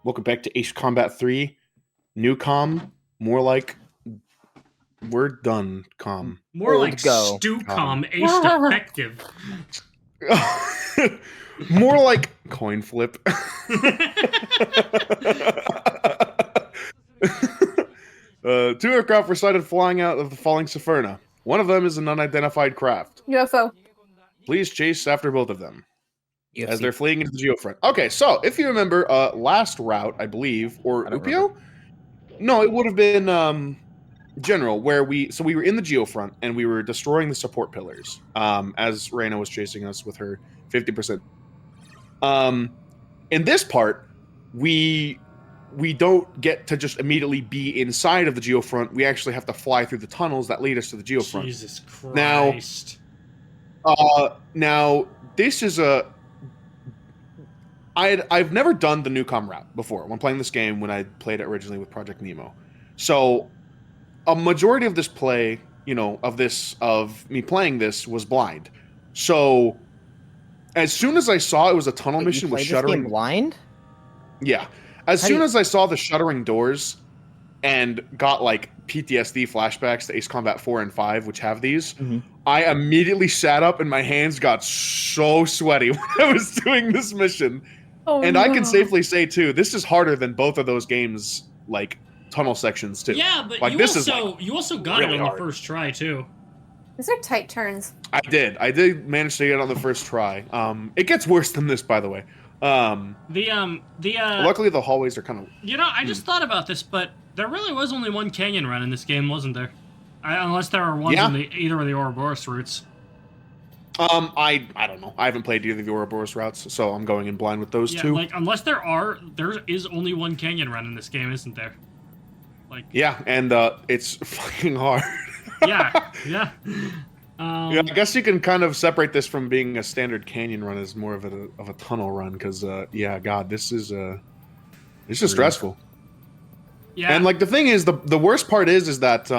Welcome back to Ace Combat 3. Neucom, more like we're done com. More Old like go. Stu-com, Ace Defective. More like coin flip. Two aircraft were sighted flying out of the falling Saferna. One of them is an unidentified craft. UFO. Please chase after both of them as UFC. they're fleeing into the geofront. Okay, so if you remember, last route, I believe, or Upio? No, it would have been General, where we were in the geofront and we were destroying the support pillars as Reyna was chasing us with her 50%. In this part, we don't get to just immediately be inside of the geofront. We actually have to fly through the tunnels that lead us to the geofront. Jesus Christ. Now this is I've never done the Neucom route before when playing this game when I played it originally with Project Nemo. So a majority of this play, of me playing this was blind. So as soon as I saw it was a tunnel mission with shuttering. This game blind? Yeah. As soon as I saw the shuttering doors and got like PTSD flashbacks to Ace Combat 4 and 5, which have these, I immediately sat up and my hands got so sweaty when I was doing this mission. Oh, and no. I can safely say too, this is harder than both of those games, like tunnel sections too. Yeah, but like, you also got really it on hard. the first try too. These are tight turns. I did manage to get it on the first try. It gets worse than this, by the way. Luckily the hallways are kind of. I just thought about this, but there really was only one canyon run in this game, wasn't there? Unless there are ones in either of the Ouroboros routes. I don't know. I haven't played either of the Ouroboros routes, so I'm going in blind with those two. Like unless there is only one canyon run in this game, isn't there? Like. Yeah, and it's fucking hard. yeah. Yeah, I guess you can kind of separate this from being a standard canyon run as more of a tunnel run, because God, this is stressful. Yeah, and like the thing is, the worst part is that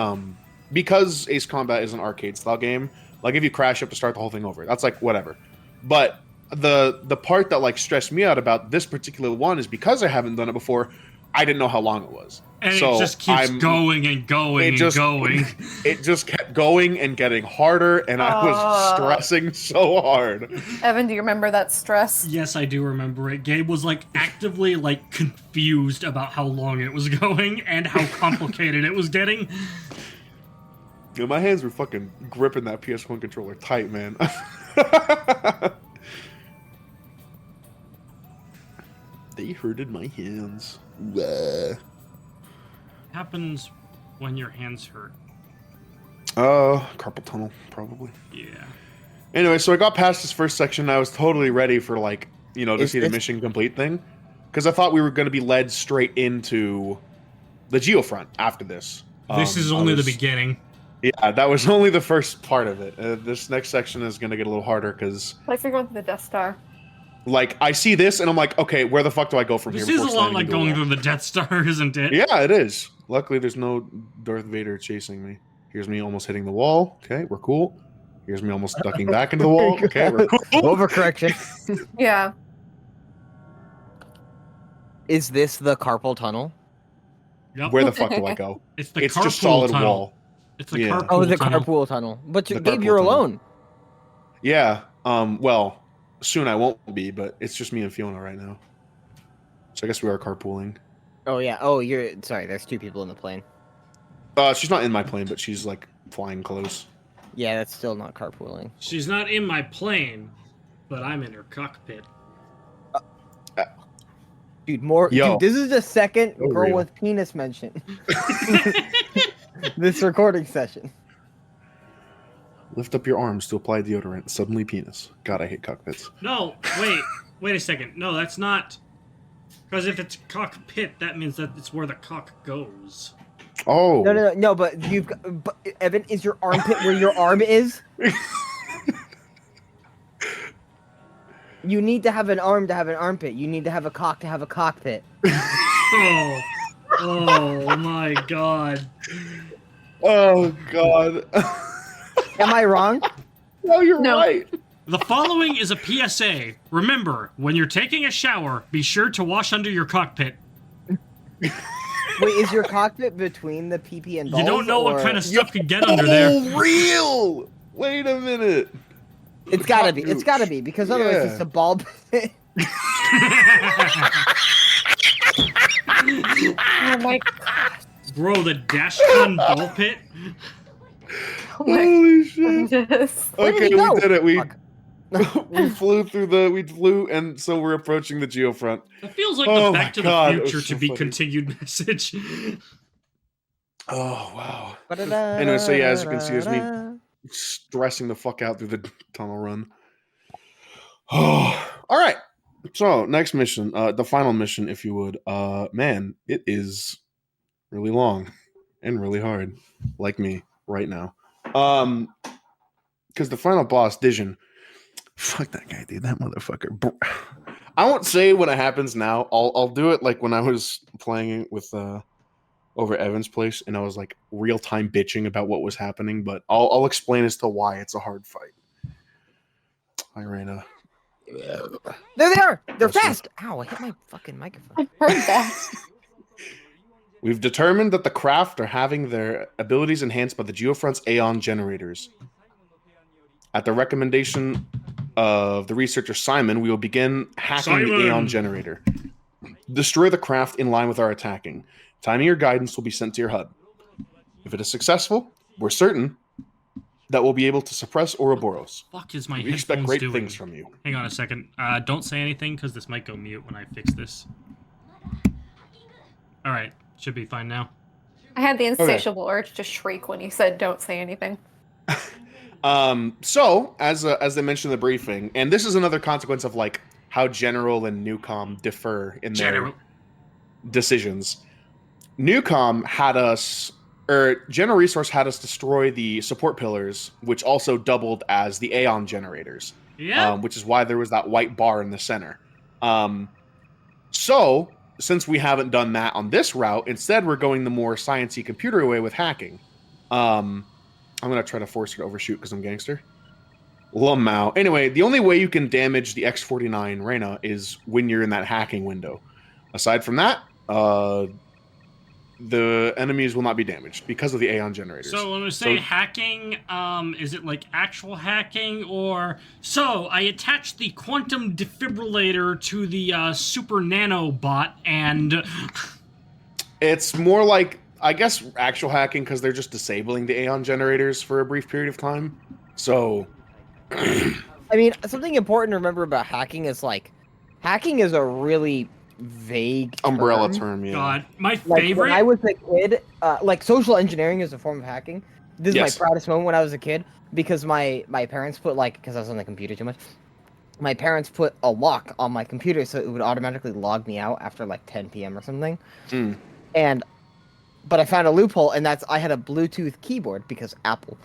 because Ace Combat is an arcade style game, like if you crash, you have to start the whole thing over. That's like whatever. But the part that like stressed me out about this particular one is because I haven't done it before, I didn't know how long it was. And so it just keeps going and going and going. It just kept going and getting harder, and I was stressing so hard. Evan, do you remember that stress? Yes, I do remember it. Gabe was like actively like confused about how long it was going and how complicated it was getting. Yeah, my hands were fucking gripping that PS1 controller tight, man. They hurted my hands. Happens when your hands hurt. Carpal tunnel, probably. Yeah. Anyway, so I got past this first section, and I was totally ready for, like, to see the mission complete thing. Because I thought we were going to be led straight into the geofront after this. This is only the beginning. Yeah, that was only the first part of it. This next section is going to get a little harder, because... Like you're going through the Death Star. Like, I see this, and I'm like, okay, where the fuck do I go from here? This is a lot like going through the Death Star, isn't it? Yeah, it is. Luckily, there's no Darth Vader chasing me. Here's me almost hitting the wall. Okay, we're cool. Here's me almost ducking back into the wall. Okay, we're cool. Overcorrection. Yeah. Is this the carpal tunnel? Yep. Where the fuck do I go? It's the It's carpool just solid tunnel. wall. It's the Yeah. carpool Oh, the tunnel. carpool tunnel. But The Gabe, carpool you're tunnel. alone. Yeah. Well, soon I won't be, but it's just me and Fiona right now. So I guess we are carpooling. Oh, yeah. Oh, you're... Sorry, there's two people in the plane. She's not in my plane, but she's, like, flying close. Yeah, that's still not carpooling. She's not in my plane, but I'm in her cockpit. Dude, Dude, this is the second girl real. with penis mention. This recording session. Lift up your arms to apply deodorant. Suddenly penis. God, I hate cockpits. No, wait a second. No, that's not... Because if it's cockpit, that means that it's where the cock goes. Oh. No, but Evan, is your armpit where your arm is? You need to have an arm to have an armpit. You need to have a cock to have a cockpit. Oh, oh my god. Oh God. Am I wrong? No, you're No. right. The following is a PSA. Remember, when you're taking a shower, be sure to wash under your cockpit. Wait, is your cockpit between the PP and balls? You don't know what or- kind of stuff could get under there. Oh, real. Wait a minute. It's gotta be. It's gotta be because otherwise Yeah. it's a ball pit. Oh my god. Bro, the Dashcon ball pit? Oh my Holy shit. goodness. Where Okay, did he go? we did it. Fuck. We flew, and so we're approaching the geofront. That feels like Oh the my Back to God, the it was Future so to be funny. continued message. Oh wow. Anyway, so yeah, as you can see, it's me stressing the fuck out through the tunnel run. Oh, all right. So next mission, the final mission, if you would. Man, it is really long and really hard, like me right now. Because the final boss, Dijon. Fuck that guy, dude. That motherfucker. I won't say when it happens now. I'll do it like when I was playing it with over at Evan's place, and I was like real time bitching about what was happening. But I'll explain as to why it's a hard fight. Hi, Raina. There they are. They're Bless you. fast. Ow! I hit my fucking microphone. I heard that. We've determined that the craft are having their abilities enhanced by the Geofront's Aeon generators. At the recommendation of the researcher Simon, we will begin hacking the Aeon generator. Destroy the craft in line with our attacking. Timing your guidance will be sent to your HUD. If it is successful, we're certain that we'll be able to suppress Ouroboros. Fuck is my We expect headphones great doing? things from you. Hang on a second. Don't say anything, because this might go mute when I fix this. Alright, should be fine now. I had the insatiable urge to shriek when you said don't say anything. So, as they mentioned in the briefing, and this is another consequence of like how General and Neucom differ in their decisions. Neucom had us, or General Resource had us destroy the support pillars, which also doubled as the Aeon generators. Yeah. Which is why there was that white bar in the center. So, since we haven't done that on this route, instead we're going the more sciencey computer way with hacking. I'm going to try to force her to overshoot because I'm gangster. Lamau. Anyway, the only way you can damage the X-49 Reina is when you're in that hacking window. Aside from that, the enemies will not be damaged because of the Aeon generators. So when we say hacking, is it like actual hacking or... So, I attached the quantum defibrillator to the super nano bot and... It's more like, I guess, actual hacking because they're just disabling the Aeon generators for a brief period of time. So... I mean, something important to remember about hacking is like, hacking is a really vague umbrella term, yeah. God, my Like favorite... when I was a kid, like social engineering is a form of hacking. This is Yes. my proudest moment when I was a kid because my parents put like, because I was on the computer too much, my parents put a lock on my computer so it would automatically log me out after like 10 p.m. or something. But I found a loophole, and that's I had a Bluetooth keyboard because Apple.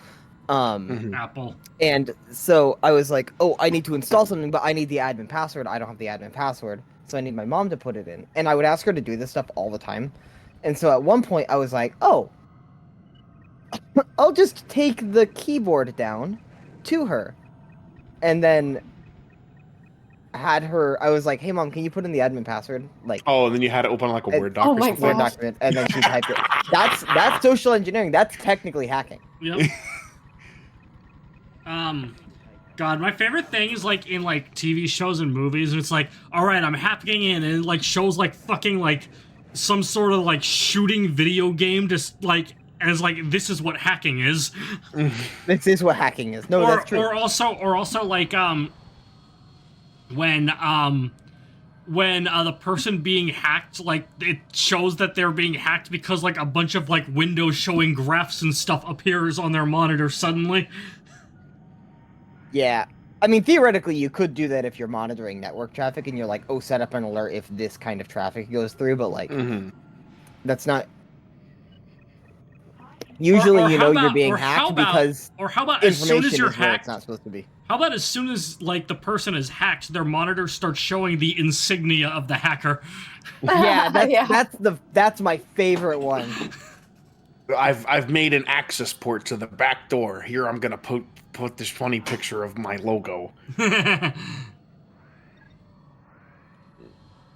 Apple. And so I was like, oh, I need to install something, but I need the admin password. I don't have the admin password, so I need my mom to put it in. And I would ask her to do this stuff all the time. And so at one point I was like, oh, I'll just take the keyboard down to her. And then had her, I was like, hey mom, can you put in the admin password? Like, Oh, and then you had it open like a Word doc oh or my something. Word gosh. document, and then she typed it. That's social engineering. That's technically hacking. Yep. God, my favorite thing is like in like TV shows and movies, and it's like, all right, I'm hacking in, and it like shows like fucking like some sort of like shooting video game, just like as like this is what hacking is. This is what hacking is. No, that's true. Or also like when the person being hacked, like it shows that they're being hacked because like a bunch of like windows showing graphs and stuff appears on their monitor suddenly. Yeah. I mean, theoretically, you could do that if you're monitoring network traffic and you're like, oh, set up an alert if this kind of traffic goes through, but like, that's not... Usually, Or you how know you're about- being or how hacked about- because Or how about as soon information as you're is where it's hacked, not supposed to be. how about as soon as like the person is hacked, their monitor starts showing the insignia of the hacker? Yeah, Yeah. that's my favorite one. I've made an access port to the back door. Here I'm gonna put this funny picture of my logo.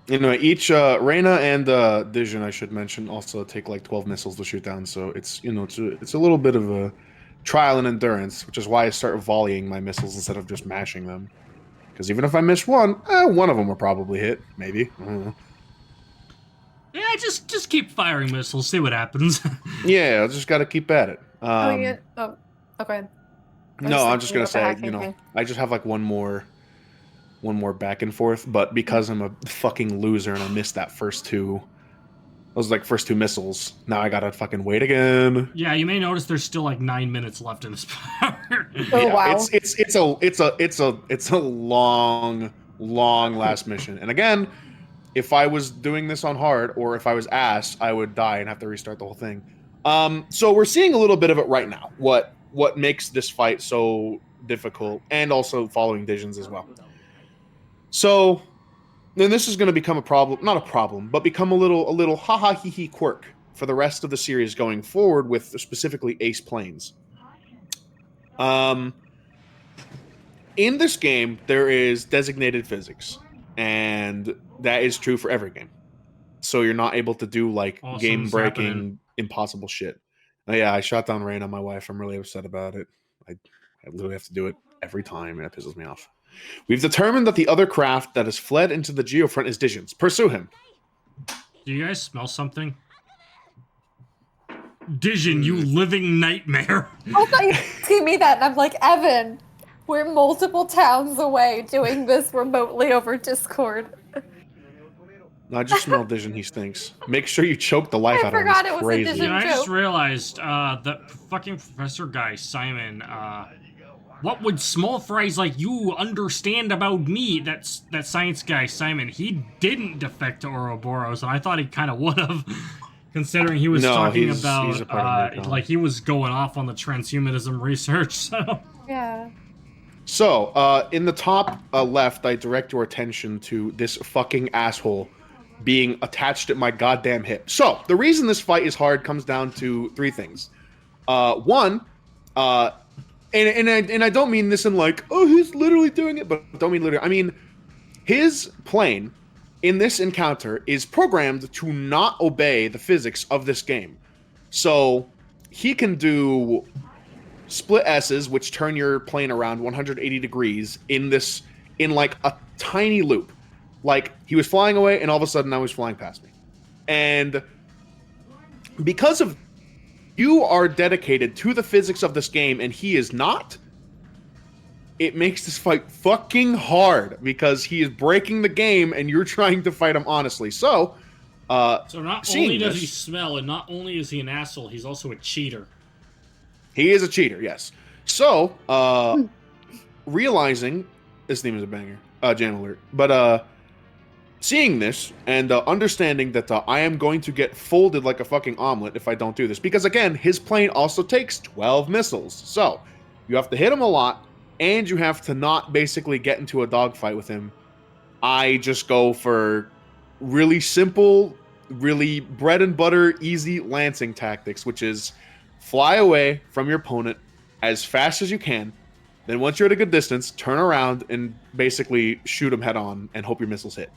Anyway, each Reyna and Dijon, I should mention, also take like 12 missiles to shoot down. So it's it's a little bit of a trial and endurance, which is why I start volleying my missiles instead of just mashing them. Because even if I miss one of them will probably hit. Maybe. I don't know. Yeah, just keep firing missiles, see what happens. Yeah, I just got to keep at it. Okay. No, I'm just gonna say, I just have like one more back and forth, but because I'm a fucking loser and I missed that first two, those like first two missiles. Now I gotta fucking wait again. Yeah, you may notice there's still like 9 minutes left in this part. Oh, Yeah, wow. it's a long last mission. And again, if I was doing this on hard or if I was ass, I would die and have to restart the whole thing. So we're seeing a little bit of it right now. What makes this fight so difficult, and also following Dijon's as well. So then this is going to become a problem, not a problem, but become a little haha hee hee quirk for the rest of the series going forward with specifically ace planes. In this game, there is designated physics, and that is true for every game. So you're not able to do like Awesome, game-breaking, happening. impossible shit. Yeah, I shot down Rain on my wife. I'm really upset about it. I literally have to do it every time, and it pisses me off. We've determined that the other craft that has fled into the geofront is Dijon's. Pursue him. Do you guys smell something? Dijon, you living nightmare. I thought you gave me that, and I'm like, Evan, we're multiple towns away doing this remotely over Discord. I just smell Dijon. He stinks. Make sure you choke the life I out of him. forgot It's it was a crazy. Dijon. You know, I just joke. realized that fucking professor guy, Simon, what would small fries like you understand about me? That science guy, Simon, he didn't defect to Ouroboros, and I thought he kind of would have, considering he was talking he's a part of Neucom. like he was going off on the transhumanism research, so... Yeah. So, in the top left, I direct your attention to this fucking asshole being attached at my goddamn hip. So, the reason this fight is hard comes down to three things. One, and I don't mean this in like, oh, he's literally doing it, but don't mean literally. I mean, his plane in this encounter is programmed to not obey the physics of this game. So, he can do split S's, which turn your plane around 180 degrees in like a tiny loop. Like, he was flying away, and all of a sudden now he's flying past me. And because of you are dedicated to the physics of this game, and he is not, it makes this fight fucking hard, because he is breaking the game, and you're trying to fight him honestly. So not only does he this- smell, and not only is he an asshole, he's also a cheater. He is a cheater, yes. So, realizing his name is a banger, jam alert. But seeing this and understanding that I am going to get folded like a fucking omelet if I don't do this, because again, his plane also takes 12 missiles. So, you have to hit him a lot, and you have to not basically get into a dogfight with him. I just go for really simple, really bread and butter, easy lancing tactics, which is fly away from your opponent as fast as you can. Then once you're at a good distance, turn around and basically shoot him head on and hope your missiles hit.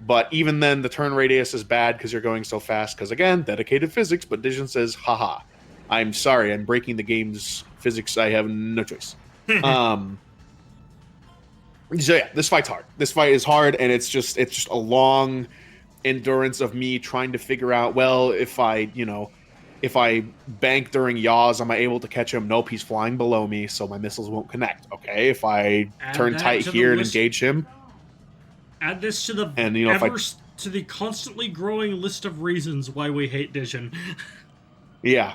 But even then, the turn radius is bad because you're going so fast. Because again, dedicated physics. But Dijon says, haha, I'm sorry, I'm breaking the game's physics. I have no choice. So yeah, this fight's hard. This fight is hard, and it's just a long endurance of me trying to figure out, well, if I bank during yaws, am I able to catch him? Nope, he's flying below me, so my missiles won't connect. Okay, if I turn tight here and engage him. Add this to the And, to the constantly growing list of reasons why we hate Dijon. Yeah.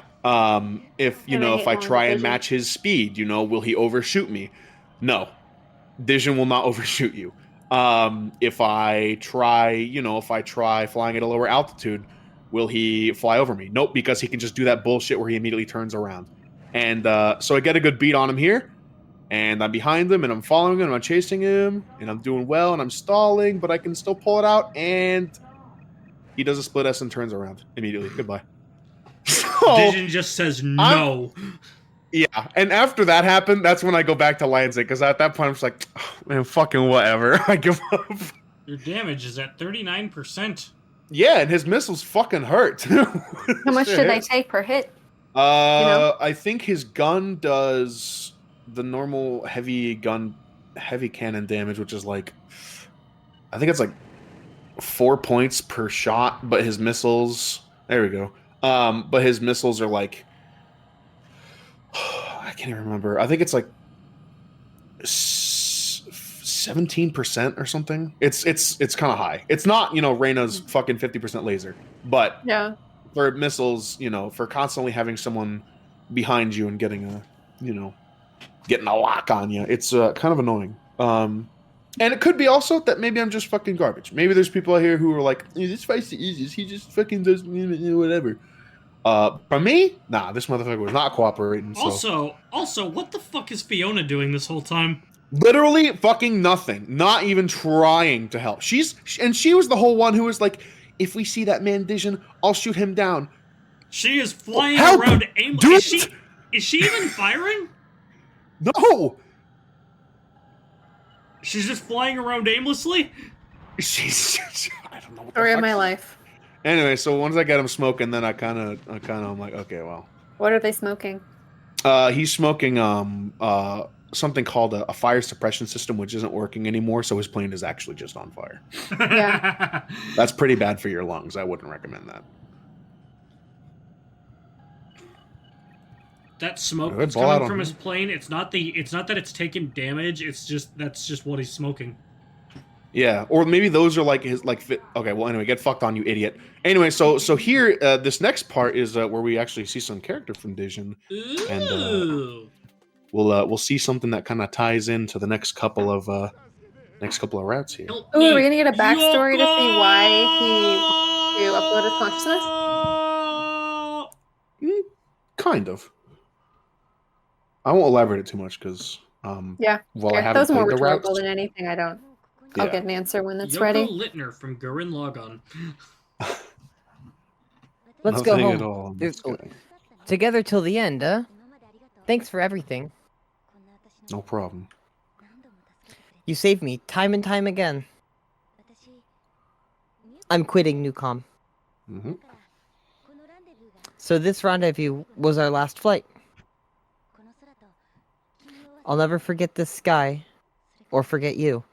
If I try and match his speed, will he overshoot me? No. Dijon will not overshoot you. If I try flying at a lower altitude, Will he fly over me? Nope, because he can just do that bullshit where he immediately turns around. And so I get a good beat on him here, and I'm behind him, and I'm following him, and I'm chasing him, and I'm doing well, and I'm stalling, but I can still pull it out, and he does a split S and turns around immediately. Goodbye. So, Vision just says no. yeah, and after that happened, that's when I go back to Lancet, because at that point I'm just like, oh, man, fucking whatever. I give up. Your damage is at 39%. Yeah, and his missiles fucking hurt. How How much did they take per hit? I think his gun does the normal heavy cannon damage, which is like, I think it's like 4 points per shot, but his missiles, there we go. But his missiles are like, I can't even remember. I think it's like 17% or something. It's kind of high. It's not, Reyna's fucking 50% laser, but Yeah. for missiles, for constantly having someone behind you and getting a lock on you, it's kind of annoying. And it could be also that maybe I'm just fucking garbage. Maybe there's people out here who are like, this fight's the easiest. He just fucking does whatever. For me, nah, this motherfucker was not cooperating. So. Also, what the fuck is Fiona doing this whole time? Literally fucking nothing. Not even trying to help. She was the whole one who was like, if we see that man Vision, I'll shoot him down. She is flying Help! around aimlessly. Is she even firing? No! She's just flying around aimlessly? I don't know what the Story of fuck. my life. Anyway, so once I get him smoking, then I'm like, okay, well. What are they smoking? He's smoking something called a fire suppression system, which isn't working anymore, so his plane is actually just on fire. Yeah. That's pretty bad for your lungs. I wouldn't recommend that. That smoke Good, that's ball out coming on from him. his plane, it's not that it's taking damage, that's just what he's smoking. Yeah, or maybe those are like his okay, well anyway, get fucked on, you idiot. Anyway, so here this next part is where we actually see some character from Vision. Ooh. And we'll see something that kind of ties into the next couple of routes here. Ooh, are we gonna get a backstory to see why he uploaded consciousness? Kind of. I won't elaborate it too much because Yeah. while I Okay. haven't Those are more played the routes, rhetorical than anything. I'll Yeah. get an answer when it's Yoko ready. Littner from Gurren Lagann. Let's go nothing home. at all on this guy. Together till the end, huh? Thanks for everything. No problem. You saved me time and time again. I'm quitting Neucom. Mm-hmm. So this rendezvous was our last flight. I'll never forget this sky, or forget you.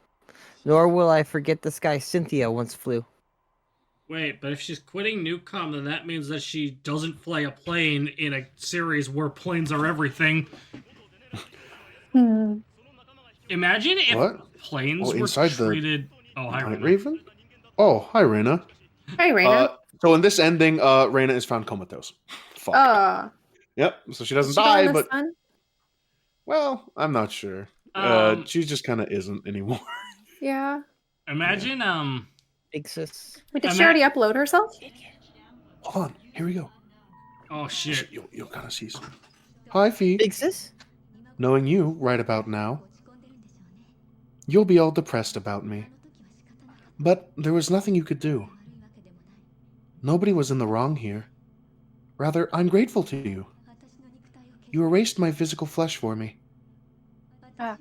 Nor will I forget the sky Cynthia once flew. Wait, but if she's quitting Neucom, then that means that she doesn't fly a plane in a series where planes are everything. Imagine if What? planes were inside treated... Oh, hi, Night Rena. Raven? Oh, hi, Reyna. Hey, Raina. So in this ending, Reyna is found comatose. Fuck. Yep. So she doesn't die, but well, I'm not sure. She just kind of isn't anymore. Yeah. Imagine, Big sis. Wait, did she already upload herself? Hold on. Here we go. Oh, shit. You'll kind of see some. Hi, Fee. Big sis? Knowing you right about now, you'll be all depressed about me. But there was nothing you could do. Nobody was in the wrong here. Rather, I'm grateful to you. You erased my physical flesh for me. Ah.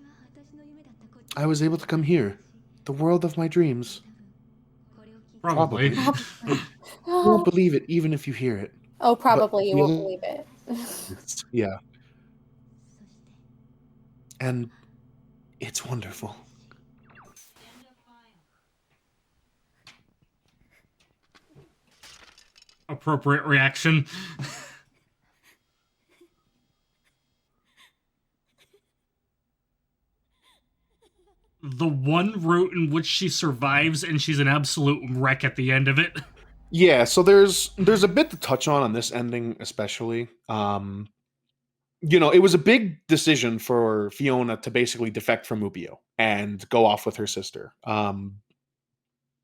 I was able to come here, the world of my dreams. Probably. You won't believe it even if you hear it. Oh, probably you But- won't believe it. Yeah. And it's wonderful. Appropriate reaction. The one route in which she survives and she's an absolute wreck at the end of it. Yeah, so there's a bit to touch on this ending, especially. It was a big decision for Fiona to basically defect from Upio and go off with her sister.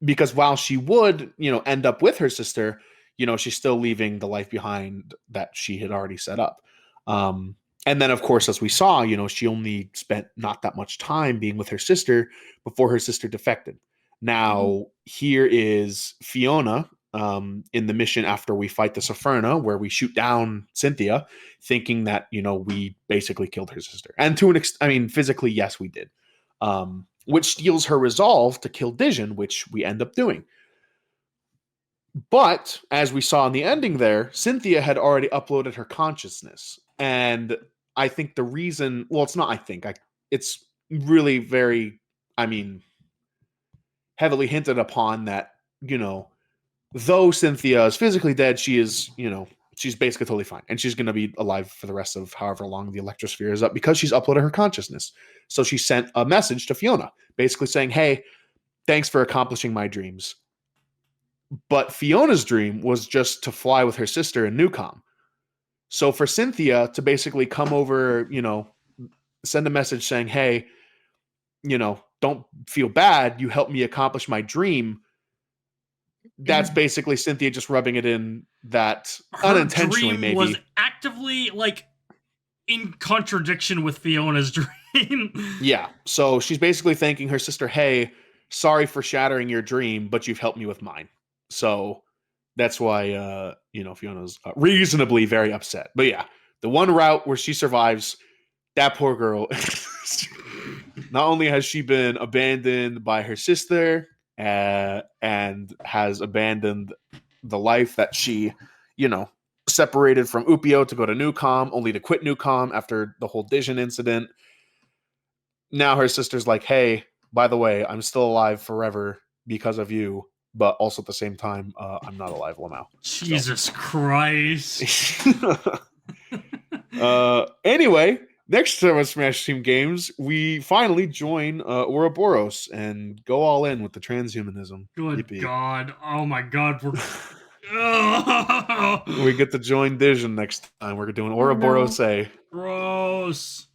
Because while she would, end up with her sister, she's still leaving the life behind that she had already set up. And then, of course, as we saw, she only spent not that much time being with her sister before her sister defected. Now, here is Fiona in the mission after we fight the Sopherna, where we shoot down Cynthia, thinking that, we basically killed her sister. And to an physically, yes, we did. Which steals her resolve to kill Dijon, which we end up doing. But, as we saw in the ending there, Cynthia had already uploaded her consciousness. And I think the reason, well, it's not, it's really very, heavily hinted upon that, though Cynthia is physically dead, she is, she's basically totally fine. And she's going to be alive for the rest of however long the Electrosphere is up because she's uploaded her consciousness. So she sent a message to Fiona, basically saying, hey, thanks for accomplishing my dreams. But Fiona's dream was just to fly with her sister in Neucom. So for Cynthia to basically come over, send a message saying, hey, don't feel bad. You helped me accomplish my dream. That's basically Cynthia just rubbing it in that her unintentionally dream maybe was actively in contradiction with Fiona's dream. Yeah. So she's basically thanking her sister, hey, sorry for shattering your dream, but you've helped me with mine. So that's why, Fiona's reasonably very upset. But yeah, the one route where she survives, that poor girl, not only has she been abandoned by her sister and has abandoned the life that she, separated from Upio to go to Neucom, only to quit Neucom after the whole Dijon incident. Now her sister's like, hey, by the way, I'm still alive forever because of you. But also at the same time, I'm not alive now. Jesus Christ. Anyway, next time on Smash Team Games, we finally join Ouroboros and go all in with the transhumanism. Good Yippee. God. Oh my God. We get to join Dijon next time. We're doing Ouroboros A. Gross.